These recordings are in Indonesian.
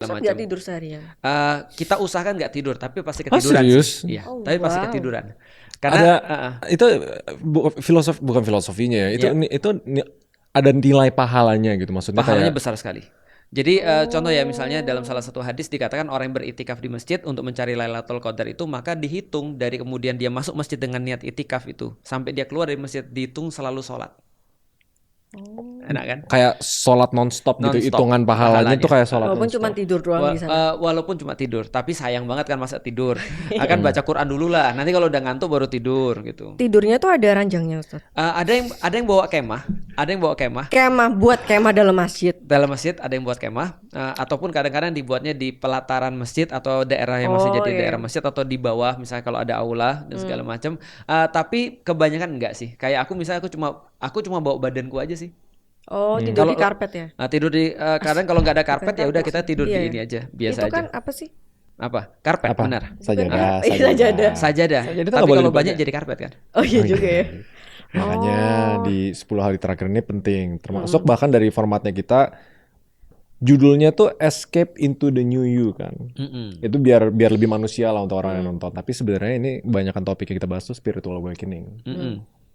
Ustaz macam. nggak tidur seharian? Kita usahakan nggak tidur, tapi pasti Ah, ketiduran serius? sih. Iya, Oh, tapi pasti wow. ketiduran. Karena Ada itu bukan filosofinya ya. Itu ada nilai pahalanya gitu, maksudnya pahalanya kayak besar sekali. Jadi contoh ya, misalnya dalam salah satu hadis dikatakan orang yang beritikaf di masjid untuk mencari Lailatul Qadar itu, maka dihitung dari kemudian dia masuk masjid dengan niat itikaf itu sampai dia keluar dari masjid, dihitung selalu sholat. Enak kan? kayak sholat nonstop gitu, Non-stop hitungan pahalanya pahalanya. tuh kayak sholat Walaupun nonstop. cuma tidur doang di sana. Walaupun cuma tidur, tapi sayang banget kan masa tidur. Akan baca Quran dulu lah. Nanti kalau udah ngantuk baru tidur gitu. Tidurnya tuh ada ranjangnya, Ustaz. Ada yang bawa kemah, Buat kemah dalam masjid. dalam masjid, ada yang buat kemah, ataupun kadang-kadang dibuatnya di pelataran masjid atau daerah yang masih jadi daerah masjid, atau di bawah misalnya kalau ada aula dan segala macam. Tapi kebanyakan enggak sih. Kayak aku misalnya aku cuma bawa badanku aja sih. Oh, tidur Kalau di karpet ya? tidur di kadang kalau nggak ada karpet ya udah kita sih. tidur Iya. di ini aja, biasa Itu aja. kan apa sih? Apa? Karpet, Apa? benar. Sajadah. Sajadah. Sajadah. Sajadah itu Tapi nggak boleh kalau banyak dipakai. jadi karpet kan. Oh iya juga ya. Makanya di 10 hari terakhir ini penting. Termasuk bahkan dari formatnya kita, judulnya tuh Escape into the New You kan. Itu biar lebih manusia lah untuk orang yang nonton. Tapi sebenarnya ini kebanyakan topik yang kita bahas tuh spiritual awakening.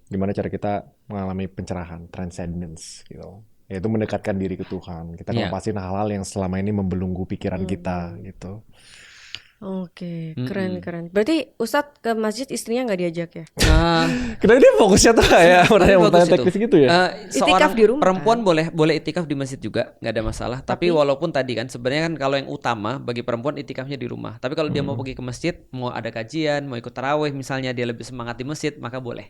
Gimana cara kita mengalami pencerahan, transcendence gitu. Yaitu mendekatkan diri ke Tuhan. Kita ngelepasin hal-hal yang selama ini membelenggu pikiran kita gitu. Oke, keren. Berarti Ustadz ke masjid istrinya nggak diajak ya? Kenapa dia fokusnya tuh kayak pertanyaan teknis gitu ya? Itikaf di rumah, perempuan boleh itikaf di masjid juga, nggak ada masalah. Tapi walaupun tadi kan sebenarnya kan kalau yang utama bagi perempuan itikafnya di rumah. Tapi kalau dia mau pergi ke masjid, mau ada kajian, mau ikut tarawih misalnya, dia lebih semangat di masjid, maka boleh.